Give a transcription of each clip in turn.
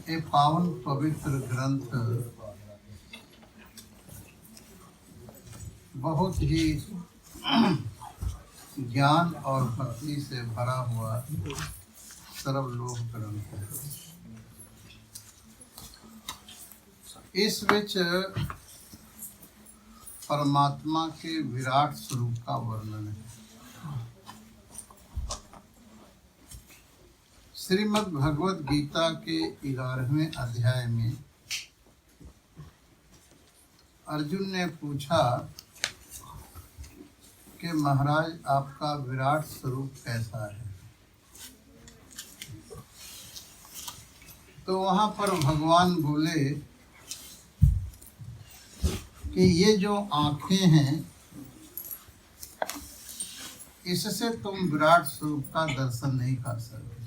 ये पावन पवित्र ग्रंथ बहुत ही ज्ञान और भक्ति से भरा हुआ सर्वलोक ग्रंथ है। इस विच परमात्मा के विराट स्वरूप का वर्णन है। श्रीमद् भगवद गीता के 11वें अध्याय में अर्जुन ने पूछा कि महाराज आपका विराट स्वरूप कैसा है। तो वहां पर भगवान बोले कि ये जो आंखें हैं इससे तुम विराट स्वरूप का दर्शन नहीं कर सकते।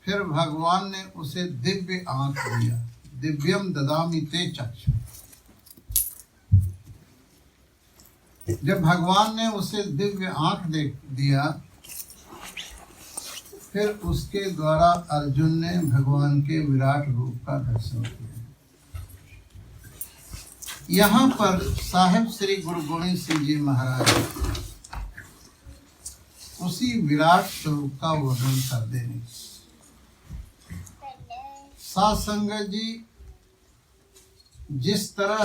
फिर भगवान ने उसे दिव्य आंख दिया, दिव्यम ददामि ते चक्षु। जब भगवान ने उसे दिव्य आंख दे दिया, फिर उसके द्वारा अर्जुन ने भगवान के विराट रूप का दर्शन किया। यहाँ पर साहिब श्री गुरु गोविंद सिंह जी महाराज उसी विराट स्वरूप का वर्णन कर देंगे। साथ संगत जी, जिस तरह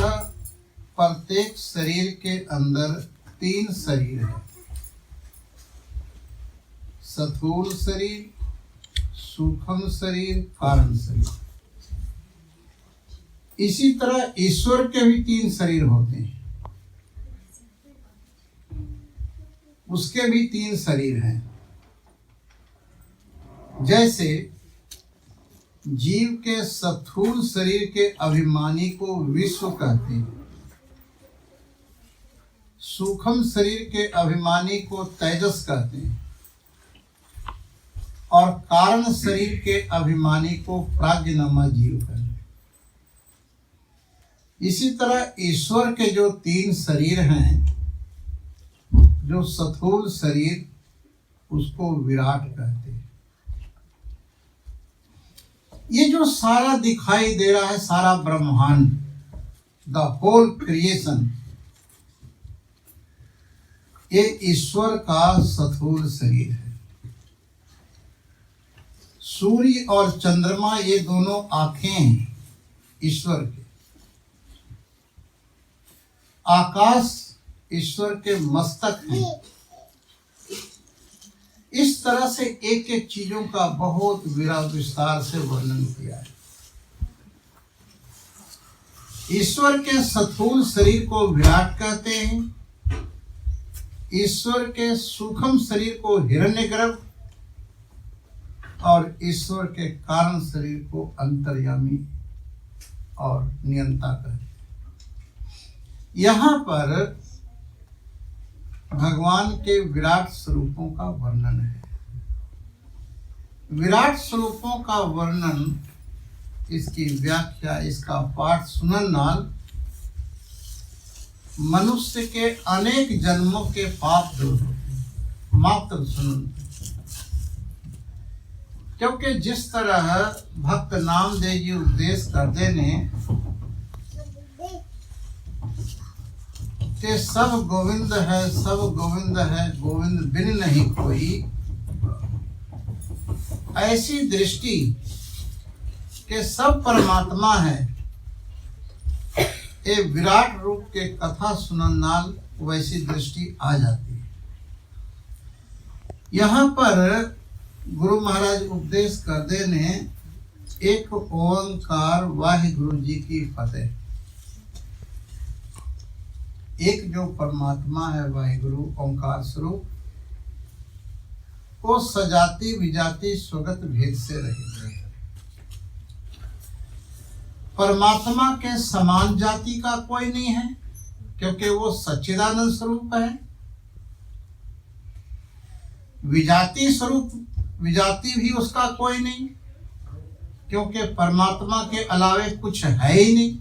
प्रत्येक शरीर के अंदर 3 शरीर है, स्थूल शरीर, सूक्ष्म शरीर, कारण शरीर, इसी तरह ईश्वर के भी 3 शरीर होते हैं। उसके भी 3 शरीर हैं। जैसे जीव के स्थूल शरीर के अभिमानी को विश्व कहते हैं, सूक्ष्म शरीर के अभिमानी को तेजस कहते हैं और कारण शरीर के अभिमानी को प्राज्ञनमा जीव कहते हैं। इसी तरह ईश्वर के जो 3 शरीर हैं, जो स्थूल शरीर उसको विराट कहते हैं। ये जो सारा दिखाई दे रहा है, सारा ब्रह्मांड, द होल क्रिएशन, ये ईश्वर का स्थूल शरीर है। सूर्य और चंद्रमा ये दोनों आंखें हैं ईश्वर के। आकाश ईश्वर के मस्तक हैं। इस तरह से एक एक चीजों का बहुत विस्तार से वर्णन किया है। ईश्वर के स्थूल शरीर को विराट कहते हैं, ईश्वर के सूक्ष्म शरीर को हिरण्यगर्भ और ईश्वर के कारण शरीर को अंतर्यामी और नियंता कहते हैं। यहाँ पर भगवान के विराट स्वरूपों का वर्णन है। विराट स्वरूपों का वर्णन, इसकी व्याख्या, इसका पाठ सुनन नाल मनुष्य के अनेक जन्मों के पाप दूर होते। मात्र सुनन, क्योंकि जिस तरह भक्त नामदेव जी उपदेश करते ने कि सब गोविंद है, सब गोविंद है, गोविंद बिन नहीं कोई, ऐसी दृष्टि के सब परमात्मा है, ये विराट रूप के कथा सुनन नाल वैसी दृष्टि आ जाती है। यहाँ पर गुरु महाराज उपदेश करते ने एक ओंकार वाहिगुरु जी की फतेह। एक जो परमात्मा है वाहिगुरु ओंकार स्वरूप, को सजाति विजाति स्वगत भेद से रहित है। परमात्मा के समान जाति का कोई नहीं है, क्योंकि वो सच्चिदानंद स्वरूप है। विजाति स्वरूप, विजाति भी उसका कोई नहीं, क्योंकि परमात्मा के अलावे कुछ है ही नहीं।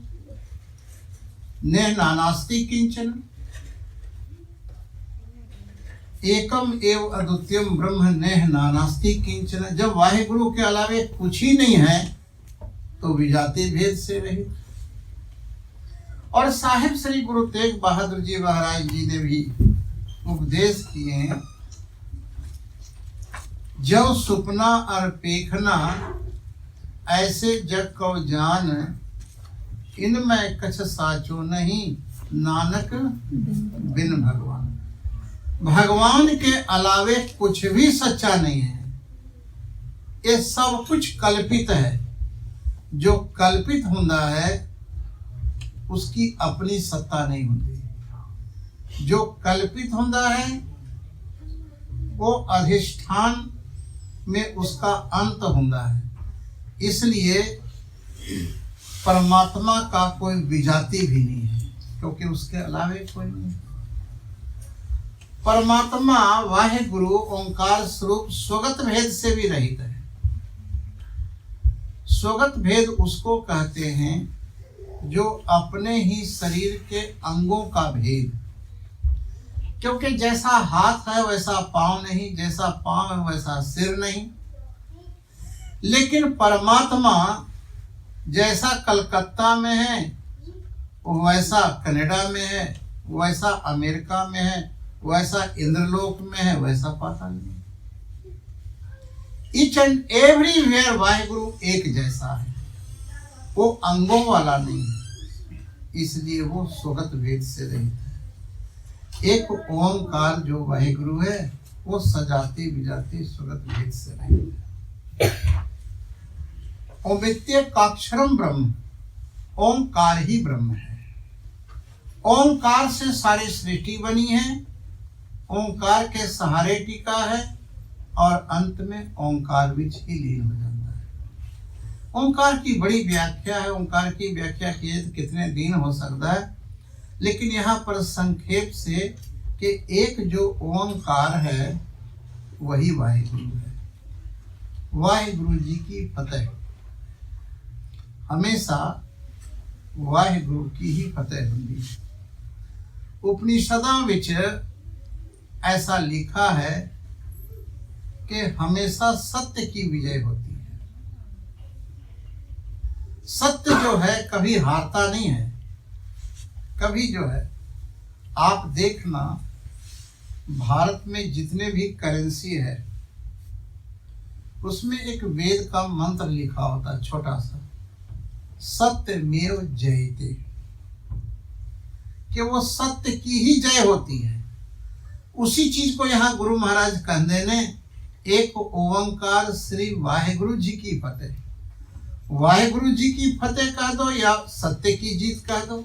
नेह नानास्ति किंचन। एकम एव अद्वितीयम ब्रह्म नेह नानास्ति किंचन। जब वाहिगुरु के अलावे कुछ ही नहीं है तो विजाति भेद से रहित। और साहिब श्री गुरु तेग बहादुर जी महाराज जी ने भी उपदेश किए हैं, जो सुपना और पेखना ऐसे जग को जान, इनमें कछ साचो नहीं नानक बिन भगवान। भगवान के अलावे कुछ भी सच्चा नहीं है, ये सब कुछ कल्पित है। जो कल्पित होता है उसकी अपनी सत्ता नहीं होती। जो कल्पित होता है वो अधिष्ठान में उसका अंत होता है। इसलिए परमात्मा का कोई विजाति भी नहीं है, क्योंकि उसके अलावे कोई नहीं। परमात्मा वाहिगुरु ओंकार स्वरूप स्वगत भेद से भी रहित है। स्वगत भेद उसको कहते हैं जो अपने ही शरीर के अंगों का भेद। क्योंकि जैसा हाथ है वैसा पांव नहीं, जैसा पांव है वैसा सिर नहीं। लेकिन परमात्मा जैसा कलकत्ता में है वैसा कनाडा में है, वैसा अमेरिका में है, वैसा इंद्रलोक में है, वैसा पाताल में। ईच एंड एवरीवेयर वाहिगुरु एक जैसा है, वो अंगों वाला नहीं है। इसलिए वो स्वगत भेद से रहित है। एक ओंकार जो वाहिगुरु है वो सजाति विजाति स्वगत भेद से रहित है। ओमित्यकाक्षरम ब्रह्म, ओंकार ही ब्रह्म है। ओंकार से सारी सृष्टि बनी है, ओंकार के सहारे टीका है और अंत में ओंकार विच ही लीन हो जाता है। ओंकार की बड़ी व्याख्या है, ओंकार की व्याख्या किए तो कितने दिन हो सकता है, लेकिन यहाँ पर संक्षेप से कि एक जो ओंकार है वही वाहिगुरु है। वाहिगुरु जी की फतेह, हमेशा वाहिगुरु की ही फतेह होती है। उपनिषदों विच ऐसा लिखा है कि हमेशा सत्य की विजय होती है। सत्य जो है कभी हारता नहीं है। कभी जो है आप देखना, भारत में जितने भी करेंसी है उसमें एक वेद का मंत्र लिखा होता है छोटा सा, सत्यमेव जयते, कि वो सत्य की ही जय होती है। उसी चीज को यहाँ गुरु महाराज कहते ने, एक ओंकार श्री वाहिगुरु जी की फतेह। वाहिगुरु जी की फतेह कह दो या सत्य की जीत कह दो,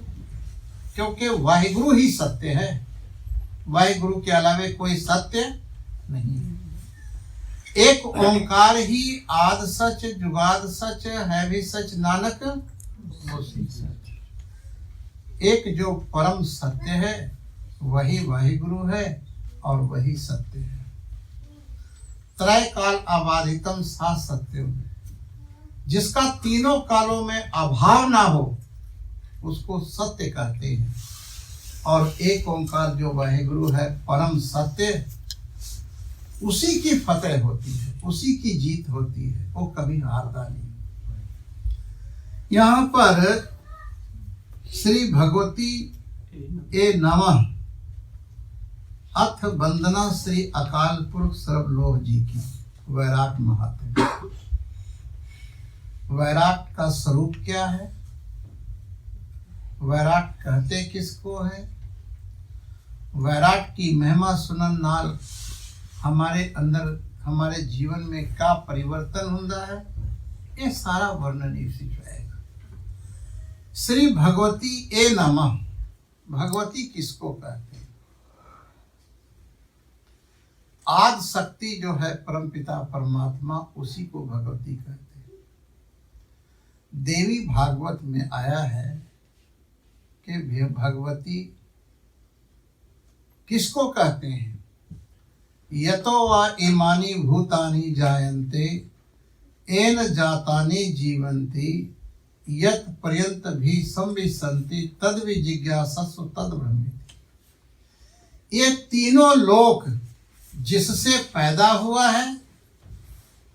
क्योंकि वाहिगुरु ही सत्य है। वाहिगुरु के अलावे कोई सत्य नहीं है। एक ओंकार ही आद सच जुगाद सच है भी सच नानक होसी सच। एक जो परम सत्य है वही वाहिगुरु है और वही सत्य है। त्रय काल अबाधितम सा सत्य, जिसका तीनों कालों में अभाव ना हो उसको सत्य कहते हैं। और एक ओंकार जो वाहिगुरु है परम सत्य, उसी की फतेह होती है, उसी की जीत होती है, वो कभी हारता नहीं। यहाँ पर श्री भगवती ए नमः अथ वंदना श्री अकाल पुरख सर्वलोह जी की वैराट महात्मा। वैराट का स्वरूप क्या है? वैराट कहते किसको है? वैराट की महिमा सुनन नाल हमारे अंदर, हमारे जीवन में क्या परिवर्तन होता है, ये सारा वर्णन इसी रहेगा। श्री भगवती ए नमः, भगवती किसको कहते हैं? आद शक्ति जो है परमपिता परमात्मा, उसी को भगवती कहते हैं। देवी भागवत में आया है कि भगवती किसको कहते हैं? यतो वा इमानि भूतानि जायन्ते एन जातानि जीवन्ति यत् पर्यंत भी संविशन्ति तद विजिज्ञासस्व तद ब्रह्मेति। ये तीनों लोक जिससे पैदा हुआ है,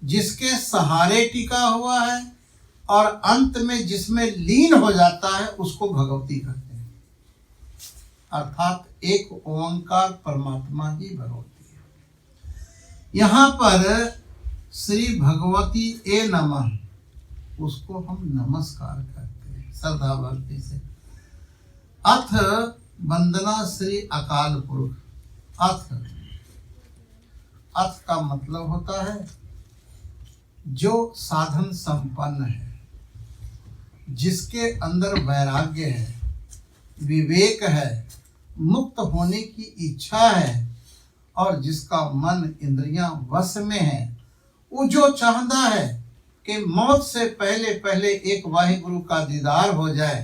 जिसके सहारे टिका हुआ है और अंत में जिसमें लीन हो जाता है उसको भगवती कहते हैं। अर्थात एक ओंकार परमात्मा ही भगवती है। यहाँ पर श्री भगवती ए नमः उसको हम नमस्कार करते हैं श्रद्धा भक्ति से। अथ वंदना श्री अकाल पुरुष। अथ का मतलब होता है जो साधन संपन्न है, जिसके अंदर वैराग्य है, विवेक है, मुक्त होने की इच्छा है और जिसका मन इंद्रियां वश में है, वो जो चाहता है कि मौत से पहले पहले एक वाहिगुरु का दीदार हो जाए,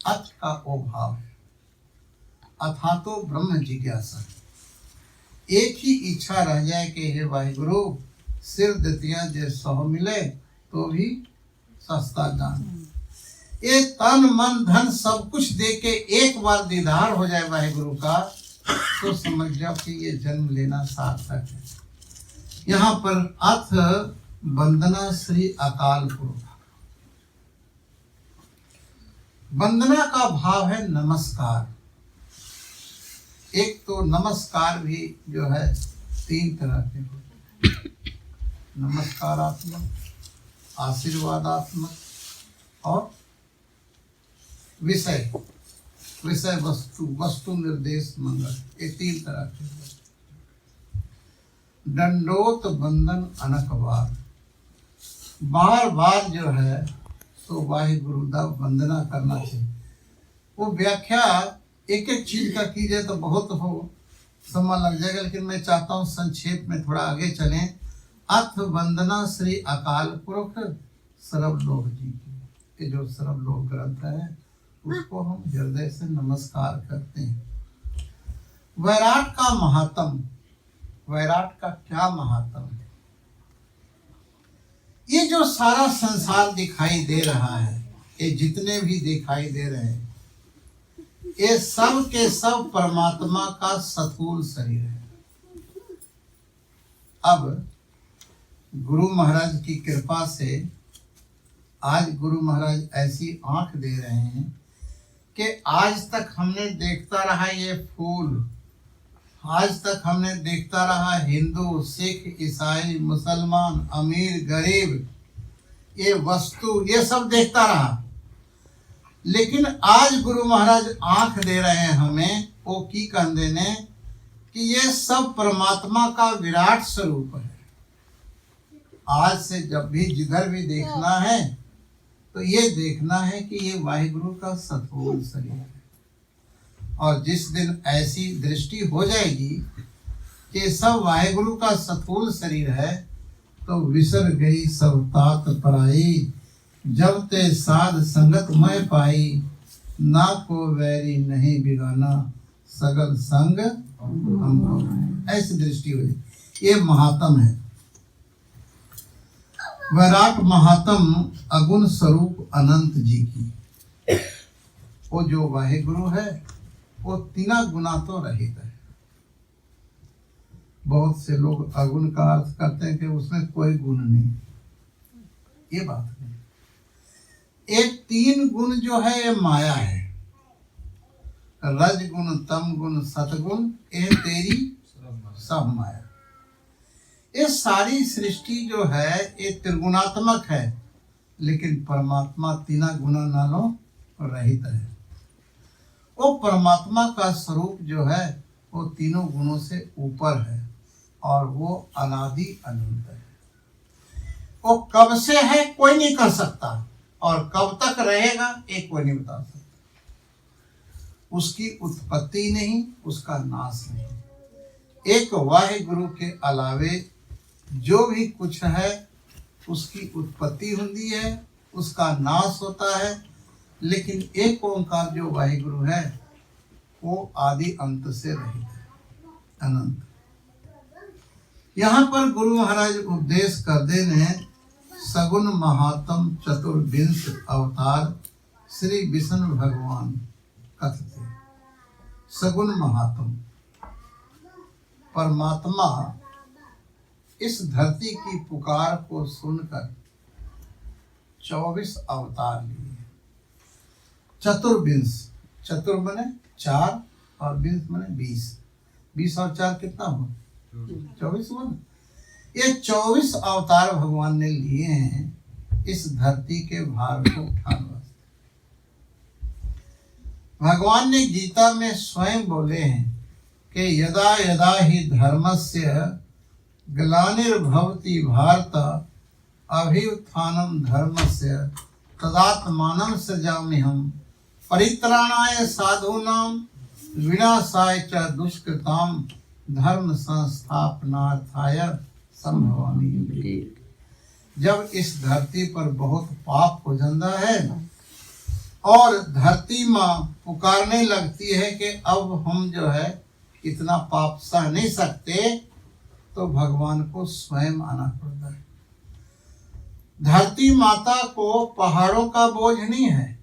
अथ का वो भाव है। अथा तो ब्रह्म जिज्ञासा, एक ही इच्छा रह जाए कि हे वाहिगुरु सिर देतियां जे सह मिले तो भी सस्ता जान। ये तन मन धन सब कुछ दे के एक बार दीदार हो जाए वाहिगुरु का, तो समझ जाओ कि ये जन्म लेना सार्थक है। यहाँ पर अथ वंदना श्री अकाल पुरुष। वंदना का भाव है नमस्कार। एक तो नमस्कार भी जो है 3 तरह के होते हैं, नमस्कारात्मक, आशीर्वादात्मक और विषय वस्तु निर्देश मंगल, ये 3 तरह के होते हैं। दंडोत बंदन अनकबार, बार बार जो है तो वाहिगुरु दा वंदना करना चाहिए। वो व्याख्या एक एक चीज का की जाए तो बहुत हो समय लग जाएगा, लेकिन मैं चाहता हूँ संक्षेप में थोड़ा आगे चलें। अथ वंदना श्री अकाल पुरुष सर्वलोक जी की, ये जो सर्वलोक ग्रंथ है उसको हम हृदय से नमस्कार करते हैं। वैराट का महात्म, वैराट का क्या महात्म है? ये जो सारा संसार दिखाई दे रहा है, ये जितने भी दिखाई दे रहे हैं, ये सब के सब परमात्मा का स्थूल शरीर है। अब गुरु महाराज की कृपा से आज गुरु महाराज ऐसी आंख दे रहे हैं कि आज तक हमने देखता रहा ये फूल, आज तक हमने देखता रहा हिंदू, सिख, ईसाई, मुसलमान, अमीर, गरीब, ये वस्तु, ये सब देखता रहा। लेकिन आज गुरु महाराज आंख दे रहे हैं हमें, वो की कहते ने कि ये सब परमात्मा का विराट स्वरूप है। आज से जब भी जिधर भी देखना है तो ये देखना है कि ये वाहिगुरु का स्थूल शरीर है। और जिस दिन ऐसी दृष्टि हो जाएगी कि सब वाहिगुरु का स्थूल शरीर है, तो विसर गई सब तात पराई, जब ते साध संगत मैं पाई, ना को वैरी नहीं बिगाना, सगल संग हम। ऐसी दृष्टि हो जाए। ये महात्म है। वैराट महात्म अगुण स्वरूप अनंत जी की। वो जो वाहिगुरु है वो 3 गुना तो रहित है। बहुत से लोग अगुण का अर्थ करते हैं कि उसमें कोई गुण नहीं, ये बात नहीं। एक 3 गुण जो है ये माया है, रज गुण, तम गुण, सतगुण, ये तेरी सब माया। ये सारी सृष्टि जो है ये त्रिगुणात्मक है, लेकिन परमात्मा 3 गुना नालों रहित है। वो परमात्मा का स्वरूप जो है वो 3 गुणों से ऊपर है और वो अनादि अनंत है। वो कब से है कोई नहीं कर सकता और कब तक रहेगा एक कोई नहीं बता सकता। उसकी उत्पत्ति नहीं, उसका नाश नहीं। एक वाहिगुरु के अलावे जो भी कुछ है उसकी उत्पत्ति होती है, उसका नाश होता है, लेकिन एक ओंकार जो वाहिगुरु है वो आदि अंत से रहित है, अनंत। यहाँ पर गुरु महाराज उपदेश कर देने सगुण महात्म चतुर्विंश अवतार श्री विष्णु भगवान कथते। सगुण महात्म परमात्मा इस धरती की पुकार को सुनकर 24 अवतार लिए। चतुर्विंश, चतुर बने 4 और विंश बने 20, 20 और 4 कितना हो 24 हुआ। ये 24 अवतार भगवान ने लिए हैं इस धरती के भार को उठाने वास्ते। भगवान ने गीता में स्वयं बोले हैं कि यदा यदा ही धर्मस्य ग्लानिर्भवति भारत अभ्युत्थानं धर्मस्य तदात्मानं सृजाम्यहम् परित्राणाय साधूनां विनाशाय च दुष्कृतां धर्म संस्थापनार्थाय संभवामि युगे। जब इस धरती पर बहुत पाप हो जाता है और धरती माँ पुकारने लगती है कि अब हम जो है इतना पाप सह नहीं सकते, तो भगवान को स्वयं आना पड़ता है। धरती माता को पहाड़ों का बोझ नहीं है,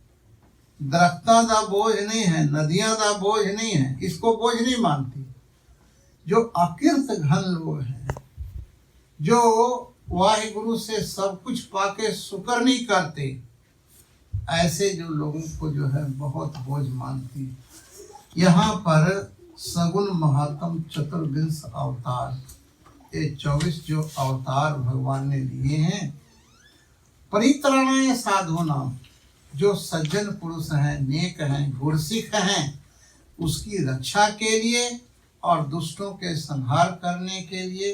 दरख्तां का बोझ नहीं है, नदियां का बोझ नहीं है, इसको बोझ नहीं मानती। जो अकीर्त घन लोग हैं, जो वाहिगुरु से सब कुछ पाके शुक्र नहीं करते, ऐसे जो लोगों को जो है बहुत बोझ मानती है। यहाँ पर सगुण महात्म चतुर्विंश अवतार, ये 24 जो अवतार भगवान ने लिए हैं, परित्राणाय साधूनां, जो सज्जन पुरुष हैं, नेक हैं, गुरसिख हैं, उसकी रक्षा के लिए और दुष्टों के संहार करने के लिए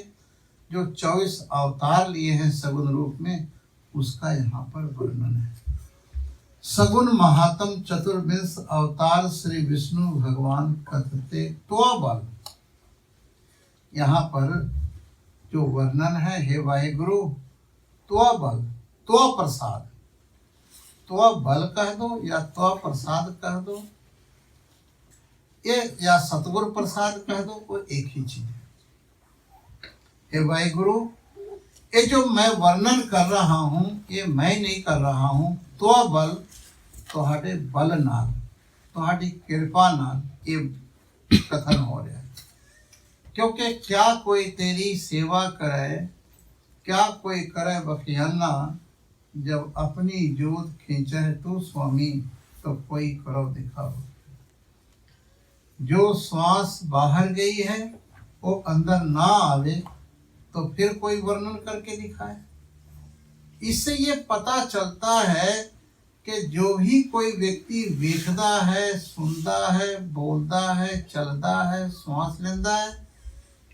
जो 24 अवतार लिए हैं सगुण रूप में, उसका यहाँ पर वर्णन है। सगुण महात्म चतुर्विंश अवतार श्री विष्णु भगवान कथते तो बल। यहाँ पर जो वर्णन है, हे वाहिगुरु, तो बल, तो प्रसाद, तो बल कह दो या तो प्रसाद कह दो, ये या सतगुरु प्रसाद कह दो, वो एक ही चीज है। हे वाहिगुरु, ये जो मैं वर्णन कर रहा हूँ, ये मैं नहीं कर रहा हूँ। तो बल तुहाडे बल नाल, तुहाडी कृपा नाल ये कथन हो रहा है। क्योंकि क्या कोई तेरी सेवा करे, क्या कोई करे बखियाना, जब अपनी जोत खींचे तू स्वामी, तो कोई करो दिखाओ। जो श्वास बाहर गई है वो अंदर ना आवे, तो फिर कोई वर्णन करके दिखाए। इससे ये पता चलता है कि जो भी कोई व्यक्ति देखता है, सुनता है, बोलता है, चलता है, श्वास लेता है,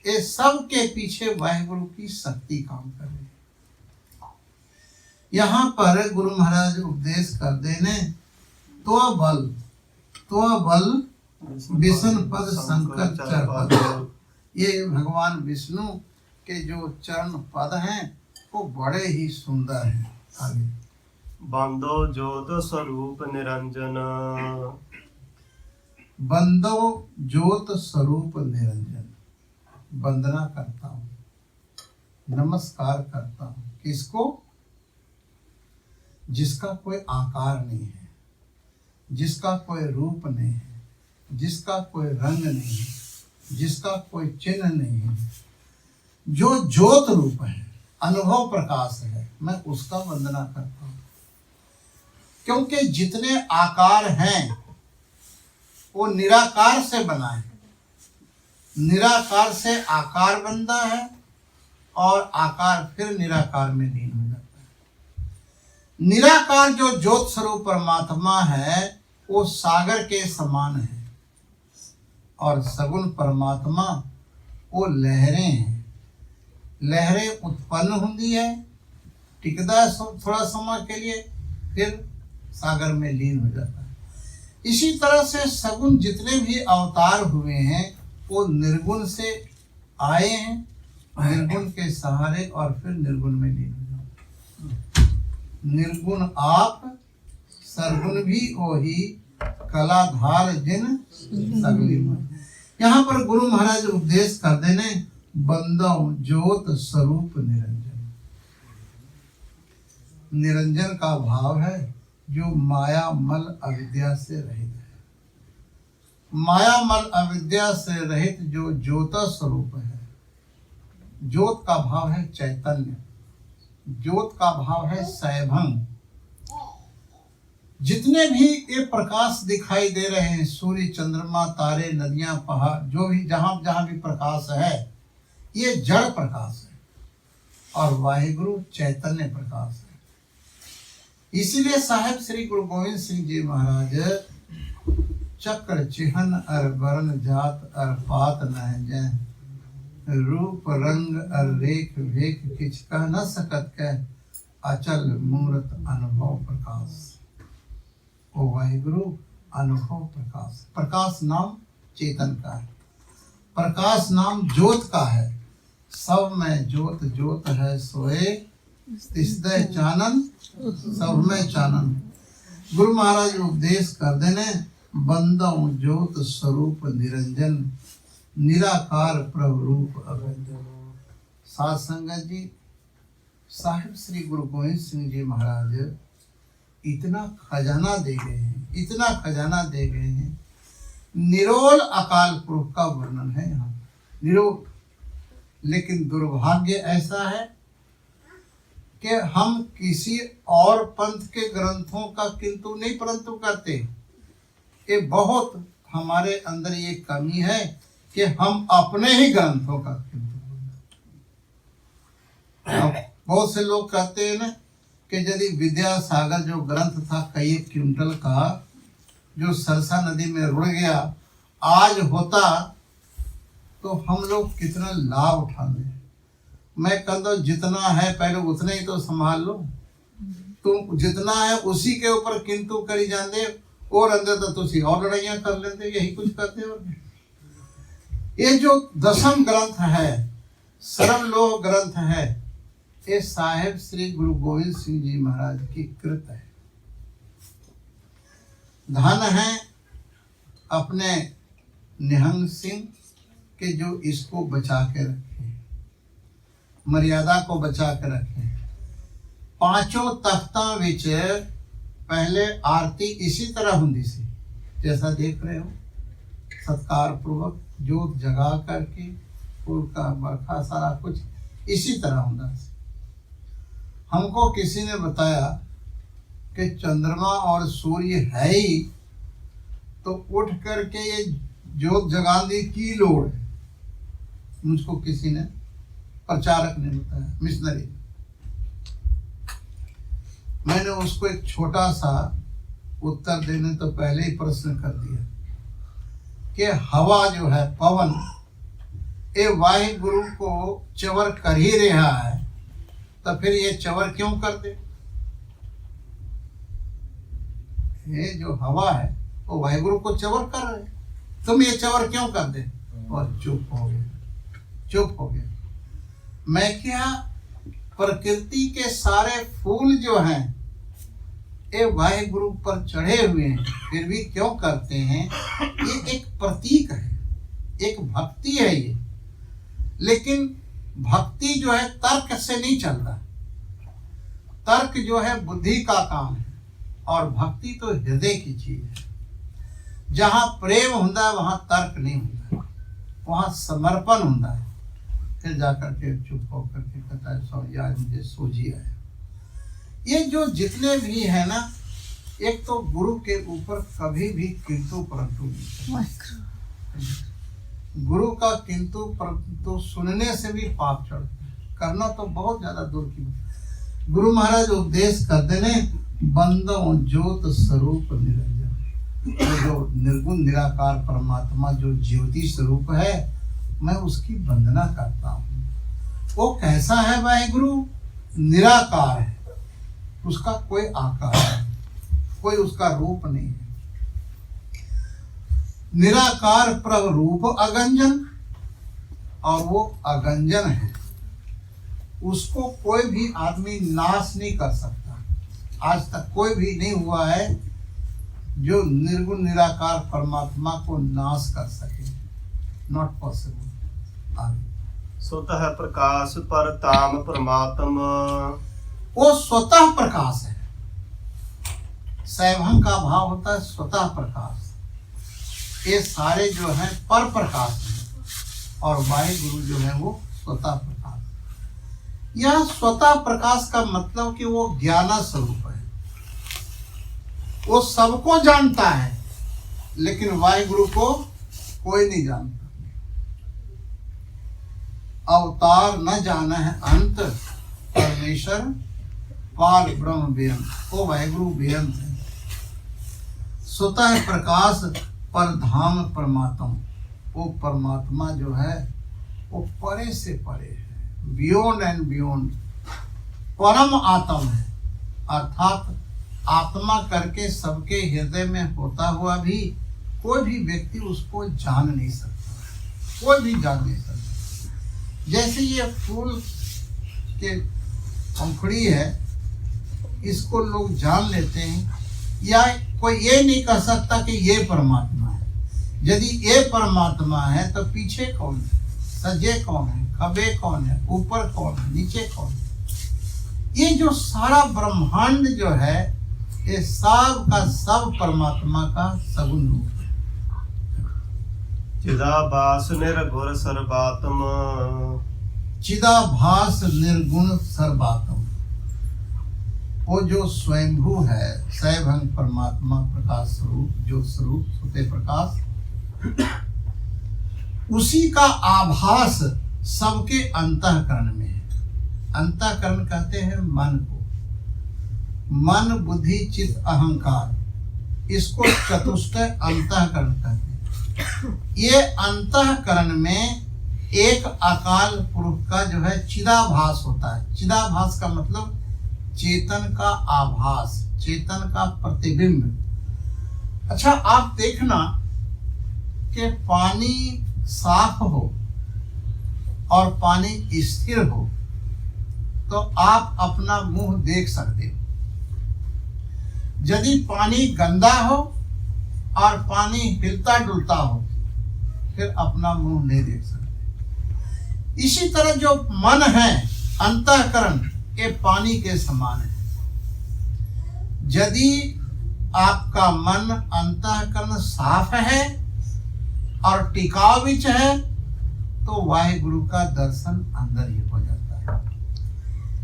ये सब के पीछे वाहिगुरु की शक्ति काम कर रही है। यहाँ पर गुरु महाराज उपदेश कर देने तो बल विष्णु पद शंकर चर पद। ये भगवान विष्णु के जो चरण पद हैं वो बड़े ही सुंदर हैं। आगे बंदो ज्योत स्वरूप निरंजन, बंदो ज्योत स्वरूप निरंजन। वंदना करता हूँ, नमस्कार करता हूँ किसको? जिसका कोई आकार नहीं है, जिसका कोई रूप नहीं है, जिसका कोई रंग नहीं है, जिसका कोई चिन्ह नहीं है, जो ज्योत रूप है, अनुभव प्रकाश है, मैं उसका वंदना करता हूँ। क्योंकि जितने आकार हैं वो निराकार से बना है, निराकार से आकार बनता है और आकार फिर निराकार में लीन हो जाता है। निराकार जो ज्योत स्वरूप परमात्मा है वो सागर के समान है और सगुण परमात्मा वो लहरें हैं। लहरें उत्पन्न होती है, टिकता है थोड़ा समय के लिए, फिर सागर में लीन हो जाता है। इसी तरह से सगुण जितने भी अवतार हुए हैं वो निर्गुण से आए हैं, निर्गुण के सहारे और फिर निर्गुण में लीन हो जाते। निर्गुण आप सरगुण भी ओही, कलाधार जिन सगली मन। यहाँ पर गुरु महाराज उपदेश कर देने बंदो ज्योत स्वरूप निरंजन। निरंजन का भाव है जो माया मल अविद्या से रहित है। माया मल अविद्या से रहित जो ज्योत स्वरूप है। ज्योत का भाव है चैतन्य, ज्योत का भाव है सैभंग। जितने भी ये प्रकाश दिखाई दे रहे हैं, सूर्य, चंद्रमा, तारे, नदियां, पहाड़, जो भी जहां जहां भी प्रकाश है, ये जड़ प्रकाश है और वाहिगुरु चैतन्य प्रकाश है। इसीलिए साहेब श्री गुरु गोविंद सिंह जी महाराज चक्र चिन्ह अर वर्ण जात अर पात न जय, रूप रंग अर रेख वेख किछ कह न सकत कह, अचल मूर्त अनुभव प्रकाश। ओ वाहिगुरु अनुभव प्रकाश। प्रकाश नाम चेतन का है, प्रकाश नाम ज्योत का है। सब में ज्योत ज्योत है सोए, तिसदय चानन सब में चानन। गुरु महाराज उपदेश कर देने, बंदों ज्योत स्वरूप निरंजन, निराकार प्रभु रूप अभंजन। साध संगत जी, साहिब श्री गुरु गोविंद सिंह जी महाराज इतना खजाना दे गए हैं, इतना खजाना दे गए हैं। निरोल अकाल पुरुष का वर्णन है यहाँ, निरोल। लेकिन दुर्भाग्य ऐसा है कि हम किसी और पंथ के ग्रंथों का किंतु नहीं परंतु करते। ये बहुत हमारे अंदर ये कमी है कि हम अपने ही ग्रंथों का किंतु। बहुत से लोग कहते हैं ना कि यदि विद्यासागर जो ग्रंथ था कई क्विंटल का, जो सरसा नदी में रुड़ गया, आज होता तो हम लोग कितना लाभ उठाते। मैं कहता हूँ जितना है पहले उतना ही तो संभाल लो। तुम जितना है उसी के ऊपर किंतु करी जाते और अंदर तो तुसी और लड़ाइयाँ कर लेते, यही कुछ करते हो। ये जो दसम ग्रंथ है, सर्वलोह ग्रंथ है, ये साहेब श्री गुरु गोविंद सिंह जी महाराज की कृत है। धन है अपने निहंग सिंह के जो इसको बचा के रखे, मर्यादा को बचा के रखे। पांचों तख्तां विच पहले आरती इसी तरह हुंदी सी, जैसा देख रहे हो, सत्कार पूर्वक जोत जगा करके फूल का बरखा सारा कुछ इसी तरह होता सी। हमको किसी ने बताया कि चंद्रमा और सूर्य है ही, तो उठ करके ये जोत जगाने की लोड़ है। मुझको किसी ने, प्रचारक ने बताया, मिशनरी। मैंने उसको एक छोटा सा उत्तर देने तो पहले ही प्रश्न कर दिया कि हवा जो है, पवन, ये वाहिगुरु को चवर कर ही रहा है, तो फिर ये चवर क्यों कर दे? ये जो हवा है वो वाहिगुरु को चवर कर रहे, तुम ये चवर क्यों कर दे? और चुप हो गए, चुप हो गए। मैं क्या, प्रकृति के सारे फूल जो हैं ये वाहिगुरु पर चढ़े हुए हैं, फिर भी क्यों करते हैं? ये एक प्रतीक है, एक भक्ति है ये। लेकिन भक्ति जो है तर्क से नहीं चलता। तर्क जो है बुद्धि का काम है और भक्ति तो हृदय की चीज है। जहाँ प्रेम होता है वहाँ तर्क नहीं होता, वहाँ समर्पण होता है। फिर जाकर के चुप होकर के कहता है स्वामी आज मुझे सोझी आया। ये जो जितने भी है ना, एक तो गुरु के ऊपर कभी भी किंतु परंतु नहीं, गुरु का किंतु परंतु सुनने से भी पाप चढ़ता है, करना तो बहुत ज्यादा दूर की बात। गुरु महाराज उपदेश कर देने, बंदों ज्योत स्वरूप निरंजन, जो निर्गुण निराकार परमात्मा जो ज्योति स्वरूप है, मैं उसकी वंदना करता हूँ। वो कैसा है वाहिगुरु? निराकार है, उसका कोई आकार नहीं, कोई उसका रूप नहीं है। निराकार प्रभ रूप अगंजन, और वो अगंजन है, उसको कोई भी आदमी नाश नहीं कर सकता। आज तक कोई भी नहीं हुआ है जो निर्गुण निराकार परमात्मा को नाश कर सके, नॉट पॉसिबल। स्वतः प्रकाश पर ताम परमात्मा, वो स्वतः प्रकाश है। सैभं का भाव होता है स्वतः प्रकाश। ये सारे जो हैं पर प्रकाश हैं और वाहिगुरु जो है वो स्वतः प्रकाश। यह स्वतः प्रकाश का मतलब कि वो ज्ञान स्वरूप है, वो सबको जानता है, लेकिन वाहिगुरु को कोई नहीं जानता। अवतार न जाना है अंत, परमेश्वर पार ब्रह्म बेअंत, वो वाहिगुरु बेअंत है। स्वतः प्रकाश पर धाम परमात्मा, वो परमात्मा जो है वो परे से परे है, बियॉन्ड एंड बियॉन्ड, परम आत्म है। अर्थात आत्मा करके सबके हृदय में होता हुआ भी कोई भी व्यक्ति उसको जान नहीं सकता, कोई भी जान नहीं सकता। जैसे ये फूल के पंखुड़ी है, इसको लोग जान लेते हैं, या कोई ये नहीं कह सकता कि ये परमात्मा है। यदि ये परमात्मा है तो पीछे कौन है, सजे कौन है, खबे कौन है, ऊपर कौन है, नीचे कौन है। ये जो सारा ब्रह्मांड जो है ये सब का सब परमात्मा का सगुण रूप है। चिदाभास निर्गुण सर्वात्म, चिदाभास निर्गुण सर्वात्म, वो जो स्वयंभू है, सैभंग परमात्मा प्रकाश स्वरूप, जो स्वरूप स्वते प्रकाश, उसी का आभास सबके अंतःकरण में है। अंतःकरण कहते हैं मन को, मन बुद्धि चित्त अहंकार, इसको चतुष्टय अंतःकरण कहते हैं। ये अंतःकरण में एक अकाल पुरुष का जो है चिदाभास होता है। चिदाभास का मतलब चेतन का आभास, चेतन का प्रतिबिंब। अच्छा, आप देखना कि पानी साफ हो और पानी स्थिर हो तो आप अपना मुंह देख सकते हो। यदि पानी गंदा हो और पानी हिलता डुलता हो, फिर अपना मुंह नहीं देख सकते। इसी तरह जो मन है, अंतःकरण, ये पानी के समान है। यदि आपका मन अंतःकरण साफ है और टिकाऊ विच है तो वाहिगुरु का दर्शन अंदर ही हो जाता है।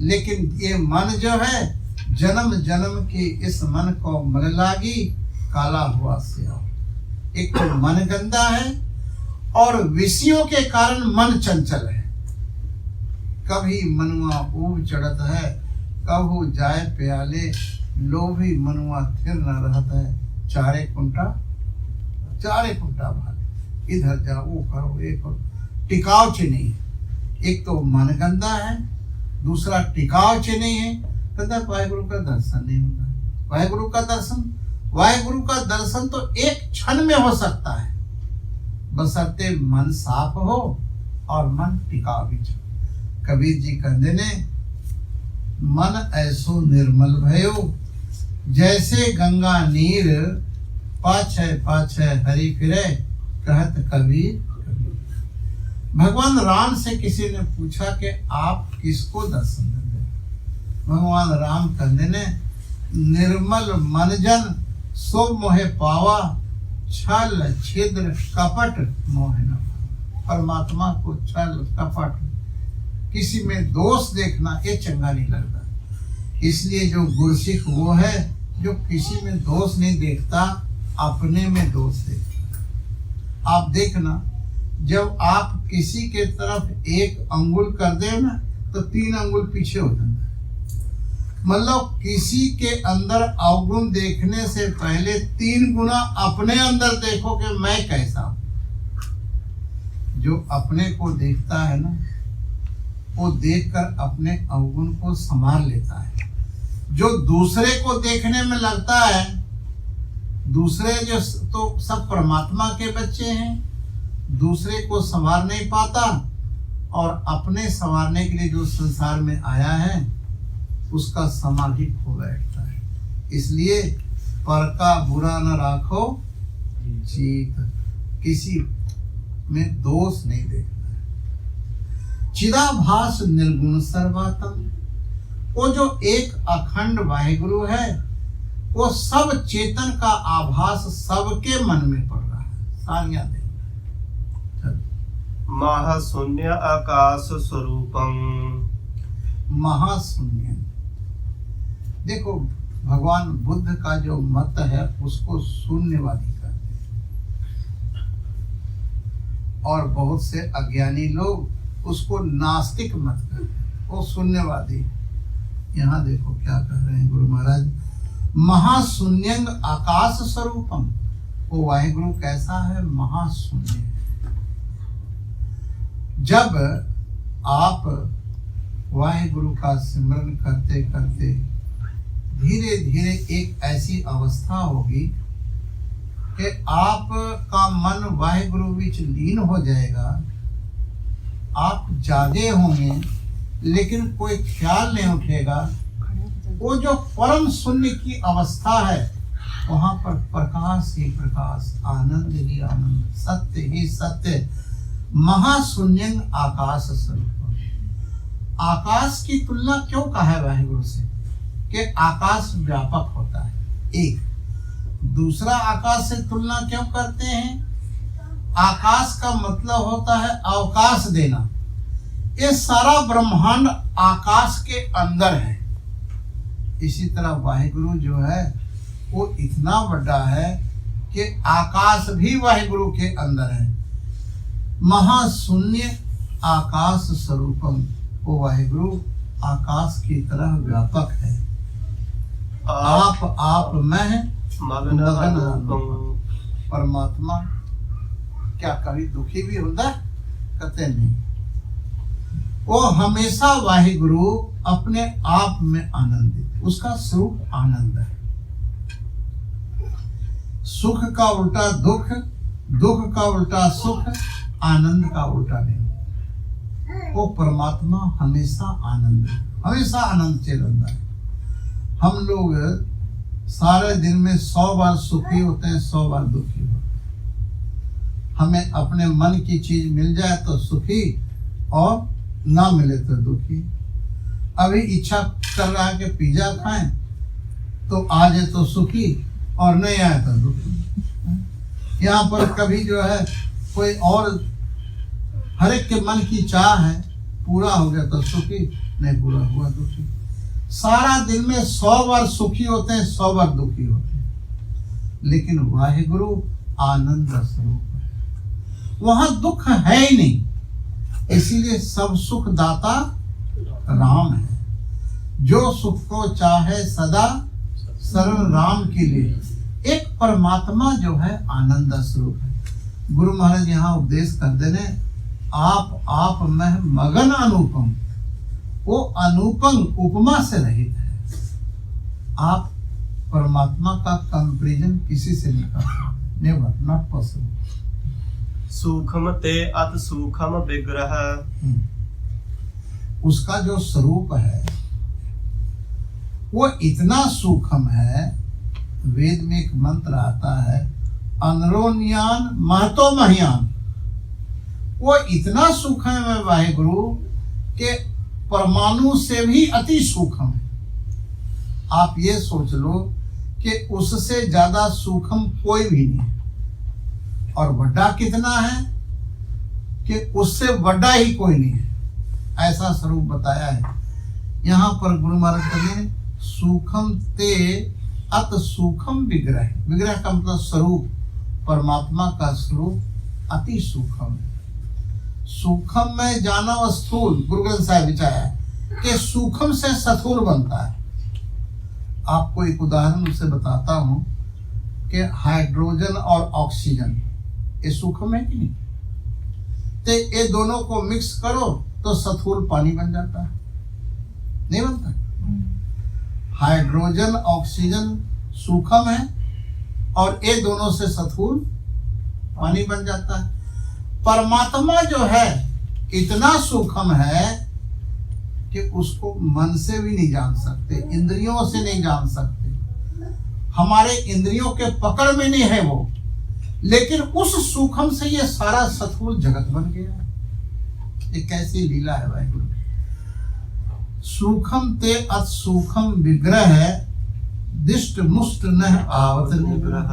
लेकिन ये मन जो है, जन्म जन्म की इस मन को मल लागी, काला हुआ सिया। एक तो मन गंदा है और विषयों के कारण मन चंचल है। कभी मनुआ ऊब चढ़त है, कभू जाए प्याले, लोभी मनुआ थिर न रहत है, चारे कुंटा भाले, इधर जाओ वो करो ये करो, टिकाव चे नहीं है। एक तो मन गंदा है, दूसरा टिकाव चे नहीं है, तथा वाहिगुरु का दर्शन नहीं होता। वाहिगुरु का दर्शन तो एक क्षण में हो सकता है, बशर्ते मन साफ हो और मन टिकाव भी। कबीर जी कहते ने, मन ऐसो निर्मल भयो, जैसे गंगा नीर, पाछे पाछे हरि फिरे, कहत कबीर। भगवान राम से किसी ने पूछा कि आप किसको दर्शन देते? भगवान राम कहते ने, निर्मल मन जन सो मोहे पावा, छल छिद्र कपट मोहे न। परमात्मा को छल कपट, किसी में दोष देखना ये चंगा नहीं लगता। इसलिए जो गुरसिख वो है जो किसी में दोष नहीं देखता, अपने में दोष देखता। आप देखना, जब आप किसी के तरफ एक अंगुल कर दे ना तो 3 अंगुल पीछे हो जाता है। मतलब किसी के अंदर अवगुण देखने से पहले 3 गुना अपने अंदर देखो कि मैं कैसा हूं। जो अपने को देखता है ना, वो देखकर अपने अवगुण को संभाल लेता है। जो दूसरे को देखने में लगता है, दूसरे जो तो सब परमात्मा के बच्चे हैं, दूसरे को संवार नहीं पाता और अपने संवारने के लिए जो संसार में आया है उसका समाधि खो बैठता है। इसलिए पर का बुरा न राखो जीत, किसी में दोष नहीं देखना है। चिदाभास निर्गुण सर्वात्म, वो जो एक अखंड वाहिगुरु है, वो सब चेतन का आभास सबके मन में पड़ रहा है, तालियां दे। महाशून्य आकाश स्वरूपम। महाशून्य, देखो भगवान बुद्ध का जो मत है उसको शून्यवादी कहते हैं, और बहुत से अज्ञानी लोग उसको नास्तिक मत कहते हैं, वो शून्यवादी। यहाँ देखो क्या कह रहे हैं गुरु महाराज, महाशून्यंग आकाश स्वरूपम। वो वाहिगुरु कैसा है? महाशून्य। जब आप वाहिगुरु का सिमरन करते करते धीरे धीरे एक ऐसी अवस्था होगी कि आपका मन वाहिगुरु विच लीन हो जाएगा, आप जागे होंगे लेकिन कोई ख्याल नहीं उठेगा। वो जो परम शून्य की अवस्था है, वहां पर प्रकाश ही प्रकाश, आनंद ही आनंद, सत्य ही सत्य। महाशून्यंग आकाश स्वरूप। आकाश की तुलना क्यों कहा है वाहिगुरु से? कि आकाश व्यापक होता है, एक। दूसरा, आकाश से तुलना क्यों करते हैं? आकाश का मतलब होता है अवकाश देना। ये सारा ब्रह्मांड आकाश के अंदर है। इसी तरह वाहिगुरु जो है वो इतना बड़ा है कि आकाश भी वाहिगुरु के अंदर है। महाशून्य आकाश स्वरूपम। वो वाहिगुरु आकाश की तरह व्यापक है। आप मैं मगन परमात्मा क्या कभी दुखी भी होता? कहते नहीं। वो हमेशा वाहिगुरु अपने आप में आनंदित, उसका स्वरूप आनंद है। सुख का उल्टा दुख, दुख का उल्टा सुख, आनंद का उल्टा नहीं। वो परमात्मा हमेशा आनंद है, हमेशा आनंद से रहता है। हम लोग सारे दिन में 100 बार सुखी होते हैं, 100 बार दुखी होते हैं। हमें अपने मन की चीज मिल जाए तो सुखी, और ना मिले तो दुखी। अभी इच्छा कर रहा है कि पिज्जा खाएं, तो आ जाए तो सुखी, और नहीं आए तो दुखी। यहाँ पर कभी जो है कोई और, हर एक के मन की चाह है, पूरा हो गया तो सुखी, नहीं पूरा हुआ दुखी। सारा दिन में 100 बार सुखी होते हैं, 100 बार दुखी होते हैं। लेकिन वाहिगुरु आनंद स्वरूप है, वहां दुख है ही नहीं। इसीलिए सब सुख दाता राम है। जो सुख को चाहे सदा शरण राम के लिए। एक परमात्मा जो है आनंद स्वरूप है। गुरु महाराज यहाँ उपदेश कर देने, आप में मगन अनुपम। वो अनुपम उपमा से रहित है। आप परमात्मा का कंपैरिजन किसी से नहीं कर सकते, नेवर, नॉट पॉसिबल। सूक्ष्म ते अति सूक्ष्म विग्रह। उसका जो स्वरूप है वो इतना सूक्ष्म है। वेद में एक मंत्र आता है, अनरोन्यान महतो महियान। वो इतना सूक्ष्म है वाहिगुरु के परमाणु से भी अति सूक्ष्म है। आप ये सोच लो कि उससे ज्यादा सूक्ष्म कोई भी नहीं। और बड़ा कितना है कि उससे बड़ा ही कोई नहीं है, ऐसा स्वरूप बताया है। यहाँ पर गुरु महाराज ने सूक्ष्म ते अत सूक्ष्म विग्रह। विग्रह का मतलब स्वरूप, परमात्मा का स्वरूप अति सूक्ष्म है। सूक्ष्म में जाना और स्थूल, गुरु ग्रंथ साहिब विचाया कि सूक्ष्म से स्थूल बनता है। आपको एक उदाहरण उससे बताता हूं कि हाइड्रोजन और ऑक्सीजन ये सूक्ष्म है कि नहीं? तो ये दोनों को मिक्स करो तो स्थूल पानी बन जाता है, नहीं बनता? हाइड्रोजन ऑक्सीजन सूक्ष्म है, और ये दोनों से स्थूल पानी बन जाता है। परमात्मा जो है इतना सूक्ष्म है कि उसको मन से भी नहीं जान सकते, इंद्रियों से नहीं जान सकते, हमारे इंद्रियों के पकड़ में नहीं है वो। लेकिन उस सूक्ष्म से ये सारा स्थूल जगत बन गया। ये कैसी लीला है वाहिगुरु। सूक्ष्म ते अत सूक्ष्म विग्रह है, दिष्ट मुष्ट न आवत निग्रह।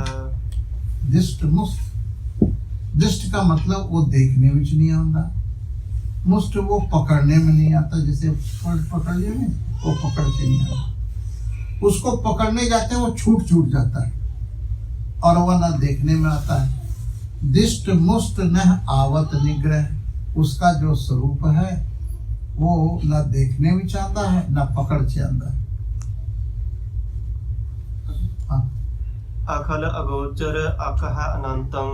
दिष्ट मुष्ट दृष्ट का मतलब वो देखने में नहीं आता, मुष्ट वो पकड़ने में नहीं आता, जैसे पकड़ लिया ना वो पकड़ के नहीं आता, उसको पकड़ने जाते हैं वो छूट जाता है, और वह न देखने में आता है। दिष्ट मुष्ट न आवत निग्रह, उसका जो स्वरूप है वो न देखने में चाहता है न पकड़ चाहता है। अखल अगोचर अकह अनंतम,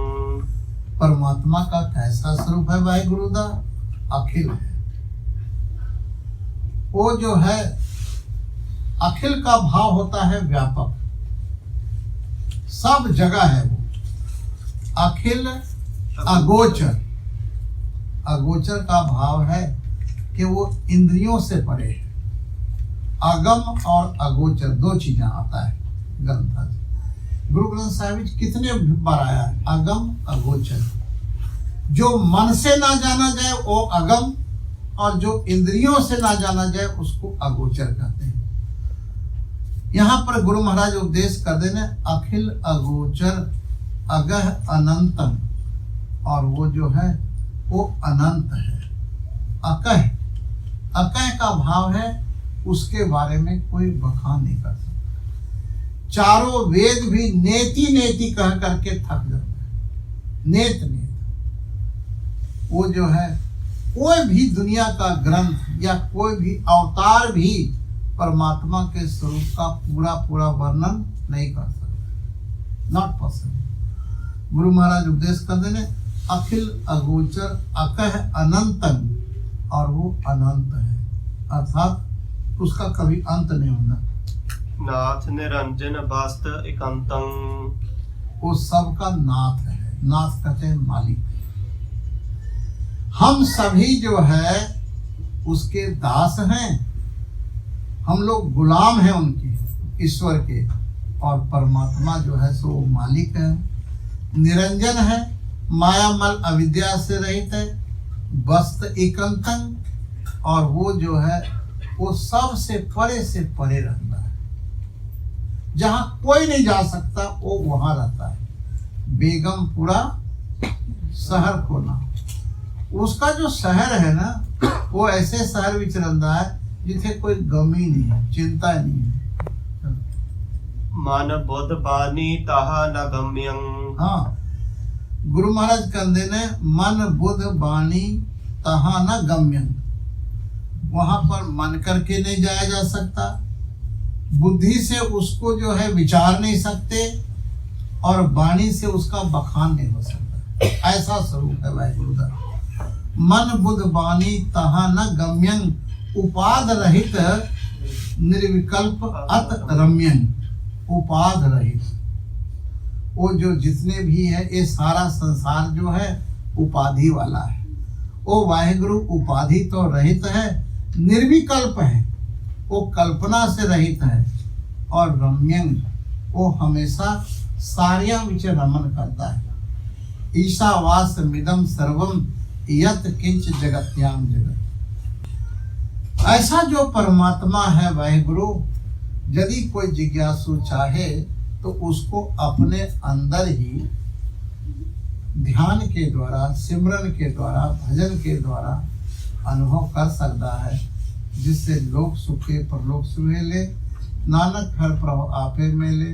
परमात्मा का कैसा स्वरूप है भाई गुरुदा? अखिल है। वो जो है अखिल का भाव होता है व्यापक, सब जगह है वो। अखिल अगोचर, अगोचर का भाव है कि वो इंद्रियों से परे है। अगम और अगोचर दो चीजें आता है ग्रंथ। गुरु ग्रंथ साहिब कितने बार आया है अगम अगोचर। जो मन से ना जाना जाए वो अगम, और जो इंद्रियों से ना जाना जाए उसको अगोचर कहते हैं। यहाँ पर गुरु महाराज उपदेश कर देने अखिल अगोचर अगह अनंतम, और वो जो है वो अनंत है। अकह, अकह का भाव है उसके बारे में कोई बखान नहीं कर सकता। चारों वेद भी नेति नेति कह करके थक जाते हैं, नेत नेत। वो जो है कोई भी दुनिया का ग्रंथ या कोई भी अवतार भी परमात्मा के स्वरूप का पूरा वर्णन नहीं कर सकते, नॉट पॉसिबल। गुरु महाराज उपदेश कर देने अखिल अगोचर अकह अनंतम, और वो अनंत है, अर्थात उसका कभी अंत नहीं होता। नाथ निरंजन वास्त एकांतम, वो सबका नाथ है। नाथ कहते हैं मालिक। हम सभी जो है उसके दास हैं, हम लोग गुलाम हैं उनके, ईश्वर के, और परमात्मा जो है सो मालिक है। निरंजन है, मायामल अविद्या से रहित है। वस्त एकांतम, और वो जो है वो सबसे परे से परे रहता है। जहां कोई नहीं जा सकता वो वहां रहता है। बेगमपुरा शहर खोना, उसका जो शहर है ना वो ऐसे शहर विच रहता है जिथे कोई गम ही नहीं है, चिंता ही नहीं है। मन बुद्ध बानी ताहा न गम्यं, हाँ, गुरु महाराज कहते ने मन बुद्ध बाणी तहा न गम्यं, वहां पर मन करके नहीं जाया जा सकता, बुद्धि से उसको जो है विचार नहीं सकते, और वाणी से उसका बखान नहीं हो सकता। ऐसा स्वरूप है भाई गुरुदा। मन बुद्ध वाणी तहा न गम्यं, उपाद रहित निर्विकल्प अत रम्यं, उपाद रहित। वो जो जितने भी है ये सारा संसार जो है उपाधि वाला है। वो वाहेगुरु उपाधि तो रहित है, निर्विकल्प है, वो कल्पना से रहित है, और रम्यं, वो हमेशा सारियां विच रमन करता है। ईशावास मिदम सर्वम यत किंच जगत्याम जगत। ऐसा जो परमात्मा है वाहेगुरु, यदि कोई जिज्ञासु चाहे तो उसको अपने अंदर ही ध्यान के द्वारा, सिमरन के द्वारा, भजन के द्वारा अनुभव कर सकता है, जिससे लोक सुखे परलोक सुहे ले, नानक हर प्रभु आपे में ले।